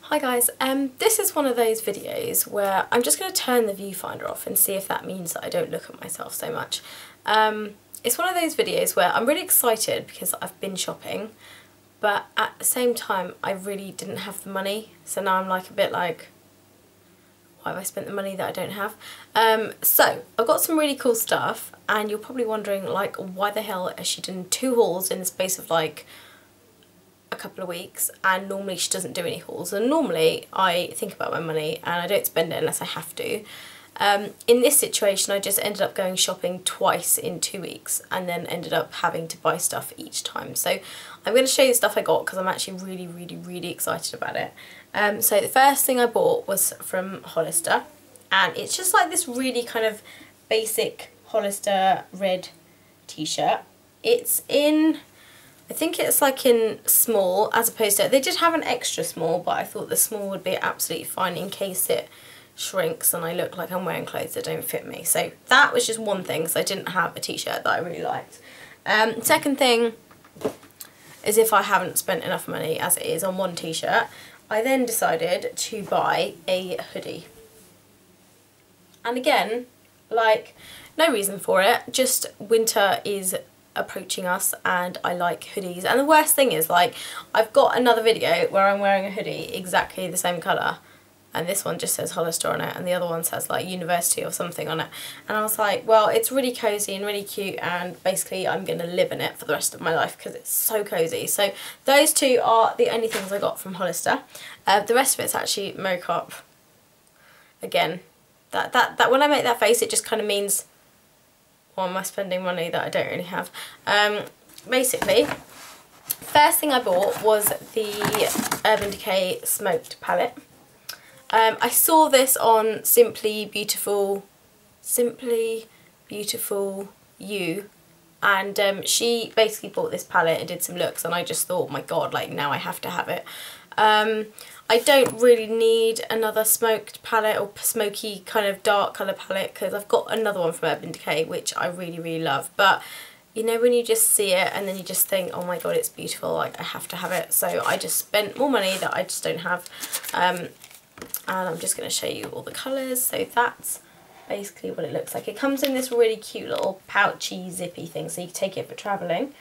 Hi guys, this is one of those videos where I'm just going to turn the viewfinder off and see if that means that I don't look at myself so much. It's one of those videos where I'm really excited because I've been shopping, but at the same time I really didn't have the money, so now I'm like a bit like, why have I spent the money that I don't have? So I've got some really cool stuff, and you're probably wondering like, why the hell has she done 2 hauls in the space of like a couple of weeks, and normally she doesn't do any hauls, and normally I think about my money and I don't spend it unless I have to. In this situation I just ended up going shopping twice in 2 weeks and then ended up having to buy stuff each time. So I'm going to show you the stuff I got because I'm actually really excited about it. So the first thing I bought was from Hollister, and it's just like this really kind of basic Hollister red t-shirt. It's in, I think it's like in small, as opposed to, they did have an extra small, but I thought the small would be absolutely fine in case it shrinks and I look like I'm wearing clothes that don't fit me. So that was just one thing, because I didn't have a t-shirt that I really liked. Second thing is, if I haven't spent enough money as it is on one t-shirt, I then decided to buy a hoodie. And again, like, no reason for it, just winter is approaching us and I like hoodies. And the worst thing is, like, I've got another video where I'm wearing a hoodie exactly the same colour, and this one just says Hollister on it and the other one says like university or something on it, and I was like, well, it's really cosy and really cute, and basically I'm going to live in it for the rest of my life because it's so cosy. So those two are the only things I got from Hollister. The rest of it's actually makeup. Again, that when I make that face, it just kind of means, why am I spending money that I don't really have? Basically, first thing I bought was the Urban Decay Smoked Palette. I saw this on Simply Beautiful You, and she basically bought this palette and did some looks, and I just thought, oh my god, like, now I have to have it. I don't really need another smoked palette or smoky kind of dark colour palette, because I've got another one from Urban Decay which I really love, but you know when you just see it and then you just think, oh my god, it's beautiful, like I have to have it. So I just spent more money that I just don't have, and I'm just going to show you all the colours. So that's basically what it looks like. It comes in this really cute little pouchy zippy thing, so you can take it for travelling,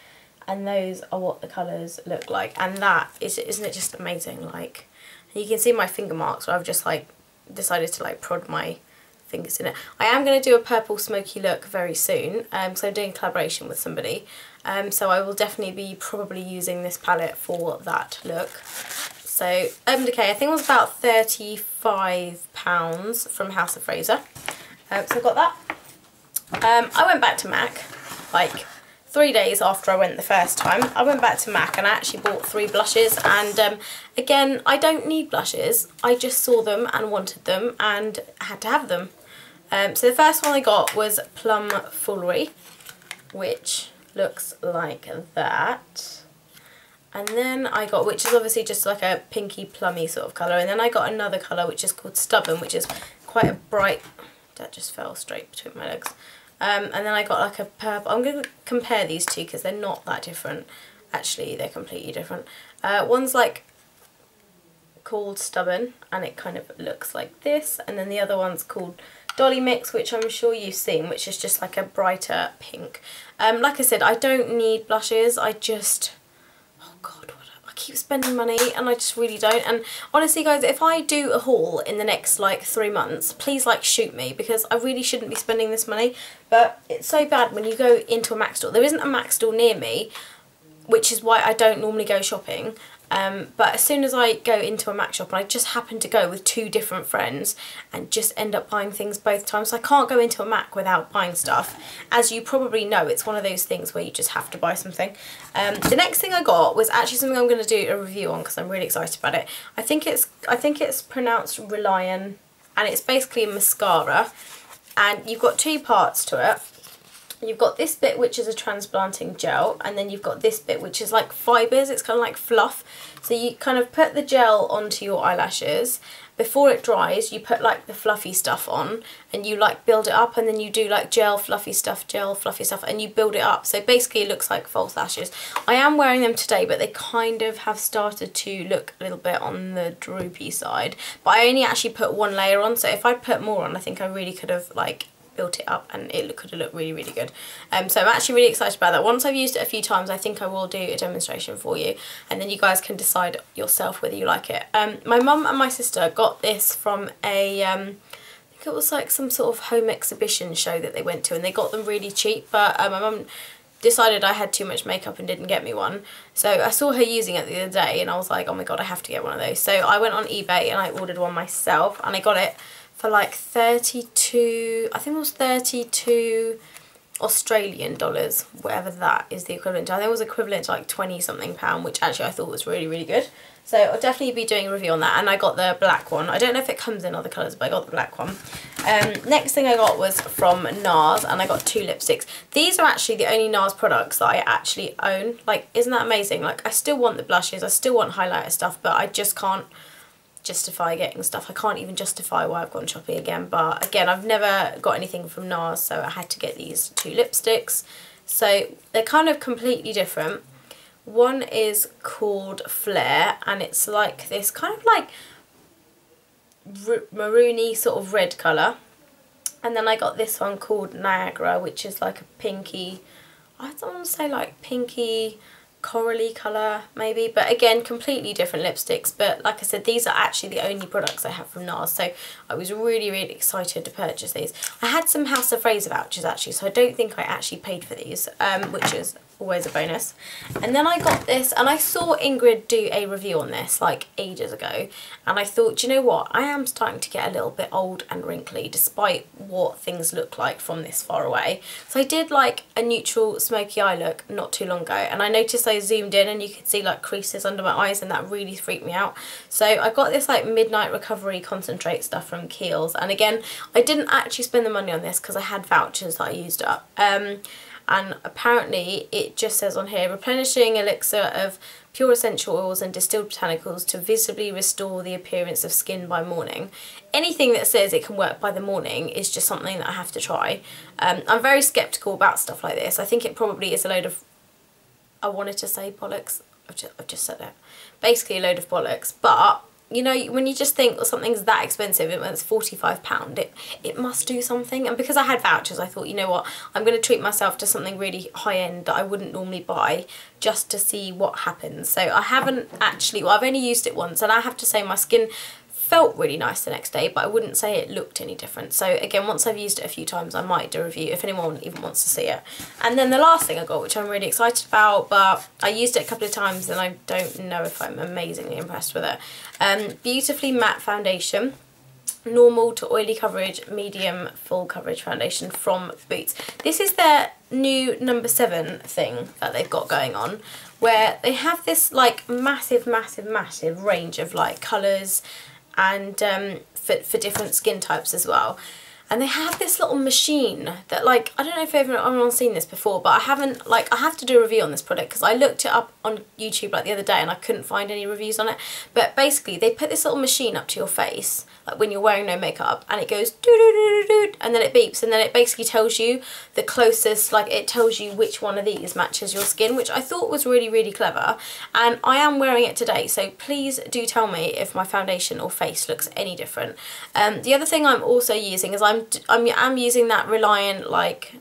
and those are what the colours look like. And that is, isn't it just amazing? Like, you can see my finger marks where I've just like decided to like prod my fingers in it. I am going to do a purple smoky look very soon, so I'm doing a collaboration with somebody, so I will definitely be probably using this palette for that look. So Urban Decay, I think it was about £35 from House of Fraser. So I got that. I went back to MAC like 3 days after I went the first time. I went back to MAC and I actually bought 3 blushes, and again, I don't need blushes, I just saw them and wanted them and had to have them. So the first one I got was Plum Foolery, which looks like that. And then I got, which is obviously just like a pinky plummy sort of colour, and then I got another colour which is called Stubborn, which is quite a bright, that just fell straight between my legs. And then I got like a purple. I'm going to compare these two because they're not that different. Actually, they're completely different. One's like called Stubborn and it kind of looks like this, and then the other one's called Dolly Mix, which I'm sure you've seen, which is just like a brighter pink. Like I said, I don't need blushes, I just, oh god, I keep spending money and I just really don't. And honestly guys, if I do a haul in the next like 3 months, please like shoot me, because I really shouldn't be spending this money. But it's so bad when you go into a MAC store. There isn't a MAC store near me, which is why I don't normally go shopping. But as soon as I go into a MAC shop, and I just happen to go with 2 different friends and just end up buying things both times, so I can't go into a MAC without buying stuff. As you probably know, it's one of those things where you just have to buy something. The next thing I got was actually something I'm going to do a review on because I'm really excited about it. I think it's pronounced Relian, and it's basically a mascara, and you've got 2 parts to it. You've got this bit which is a transplanting gel, and then you've got this bit which is like fibres, it's kind of like fluff. So you kind of put the gel onto your eyelashes. Before it dries, you put like the fluffy stuff on, and you like build it up, and then you do like gel, fluffy stuff, and you build it up. So basically it looks like false lashes. I am wearing them today, but they kind of have started to look a little bit on the droopy side. But I only actually put one layer on, so if I put more on, I think I really could have like built it up, and it could have looked really, really good. So I'm actually really excited about that. Once I've used it a few times, I think I will do a demonstration for you, and then you guys can decide yourself whether you like it. My mum and my sister got this from a I think it was like some sort of home exhibition show that they went to, and they got them really cheap, but my mum decided I had too much makeup and didn't get me one. So I saw her using it the other day, and I was like, oh my god, I have to get one of those. So I went on eBay and I ordered one myself, and I got it for like 32, I think it was 32 Australian dollars, whatever that is the equivalent to. I think it was equivalent to like 20 something pound, which actually I thought was really, really good. So I'll definitely be doing a review on that, and I got the black one. I don't know if it comes in other colours, but I got the black one. Next thing I got was from Nars, and I got 2 lipsticks. These are actually the only Nars products that I actually own. Like, isn't that amazing? Like, I still want the blushes, I still want highlighter stuff, but I just can't justify getting stuff. I can't even justify why I've gone shopping again, but again, I've never got anything from Nars, so I had to get these 2 lipsticks. So they're kind of completely different. One is called Flare, and it's like this kind of like maroony sort of red colour. And then I got this one called Niagara, which is like a pinky, I don't want to say like pinky corally colour maybe, but again completely different lipsticks. But like I said, these are actually the only products I have from Nars, so I was really, really excited to purchase these. I had some House of Fraser vouchers actually, so I don't think I actually paid for these, which is always a bonus. And then I got this, and I saw Ingrid do a review on this like ages ago, and I thought, you know what, I am starting to get a little bit old and wrinkly despite what things look like from this far away. So I did like a neutral smoky eye look not too long ago, and I noticed I zoomed in and you could see like creases under my eyes, and that really freaked me out. So I got this like midnight recovery concentrate stuff from Kiehl's, and again I didn't actually spend the money on this because I had vouchers that I used up. And apparently it just says on here, replenishing elixir of pure essential oils and distilled botanicals to visibly restore the appearance of skin by morning. Anything that says it can work by the morning is just something that I have to try. I'm very sceptical about stuff like this. I think it probably is a load of, I wanted to say bollocks, I've just said it. Basically a load of bollocks, but you know, when you just think something's that expensive, it's £45, it must do something. And because I had vouchers, I thought, you know what, I'm going to treat myself to something really high-end that I wouldn't normally buy, just to see what happens. So I haven't actually, well, I've only used it once, and I have to say my skin felt really nice the next day, but I wouldn't say it looked any different. So again, once I've used it a few times, I might do a review if anyone even wants to see it. And then the last thing I got, which I'm really excited about, but I used it a couple of times and I don't know if I'm amazingly impressed with it. Beautifully Matte Foundation. Normal to oily coverage, medium full coverage foundation from Boots. This is their new No7 thing that they've got going on, where they have this like massive range of like colours, and for different skin types as well. And they have this little machine that, like, I don't know if anyone's seen this before, but I haven't, like, I have to do a review on this product because I looked it up on YouTube like the other day and I couldn't find any reviews on it. But basically they put this little machine up to your face, like when you're wearing no makeup, and it goes doo doo doo doo doo, and then it beeps, and then it basically tells you the closest, like it tells you which one of these matches your skin, which I thought was really, really clever. And I am wearing it today, so please do tell me if my foundation or face looks any different. The other thing I'm also using is I'm using that Relian like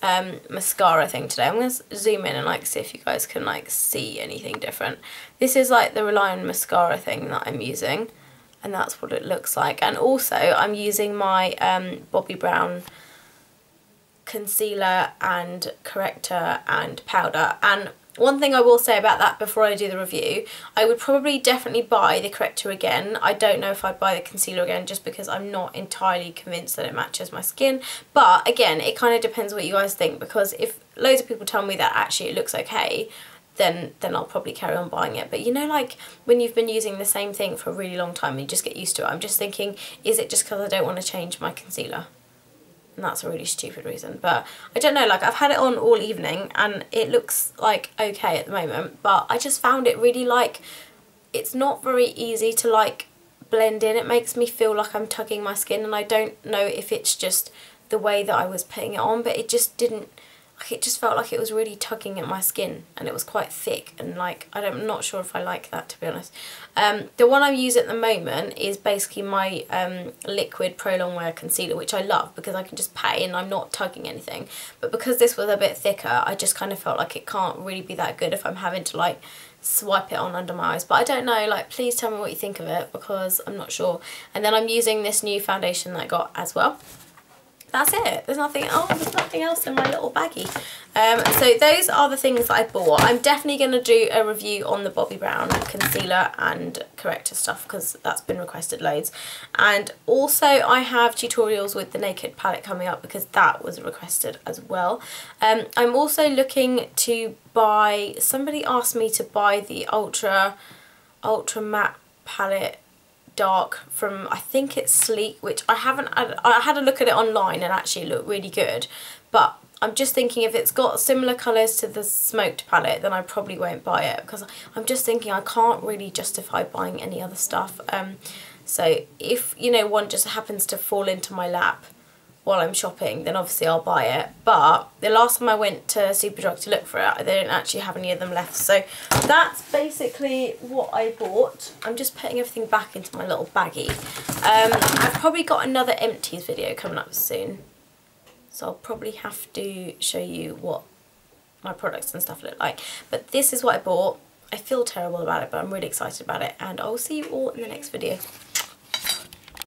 mascara thing today. I'm going to zoom in and like see if you guys can like see anything different. This is like the Relian mascara thing that I'm using, and that's what it looks like. And also I'm using my Bobbi Brown concealer and corrector and powder. And one thing I will say about that before I do the review, I would probably definitely buy the corrector again. I don't know if I'd buy the concealer again, just because I'm not entirely convinced that it matches my skin. But again, it kind of depends what you guys think, because if loads of people tell me that actually it looks okay, then I'll probably carry on buying it. But you know, like when you've been using the same thing for a really long time and you just get used to it, I'm just thinking, is it just because I don't want to change my concealer? and that's a really stupid reason. But I don't know, like I've had it on all evening and it looks like okay at the moment, but I just found it really like, it's not very easy to like blend in. It makes me feel like I'm tugging my skin, and I don't know if it's just the way that I was putting it on, but it just didn't, like it just felt like it was really tugging at my skin, and it was quite thick, and like I'm not sure if I like that, to be honest. The one I'm using at the moment is basically my liquid Pro Longwear concealer, which I love because I can just pat in and I'm not tugging anything. But because this was a bit thicker, I just kind of felt like it can't really be that good if I'm having to like swipe it on under my eyes. But I don't know, like please tell me what you think of it, because I'm not sure. And then I'm using this new foundation that I got as well. That's it. There's nothing else in my little baggie. So those are the things that I bought. I'm definitely going to do a review on the Bobbi Brown concealer and corrector stuff, because that's been requested loads. And also I have tutorials with the Naked palette coming up, because that was requested as well. I'm also looking to buy, somebody asked me to buy the Ultra Matte palette dark from, I think it's Sleek, which I had a look at it online and actually it looked really good, but I'm just thinking if it's got similar colours to the Smoked palette, then I probably won't buy it, because I'm just thinking I can't really justify buying any other stuff. So if, you know, one just happens to fall into my lap while I'm shopping, then obviously I'll buy it. But the last time I went to Superdrug to look for it, they didn't actually have any of them left. So that's basically what I bought. I'm just putting everything back into my little baggie. I've probably got another empties video coming up soon, so I'll probably have to show you what my products and stuff look like. But this is what I bought. I feel terrible about it, but I'm really excited about it, and I'll see you all in the next video.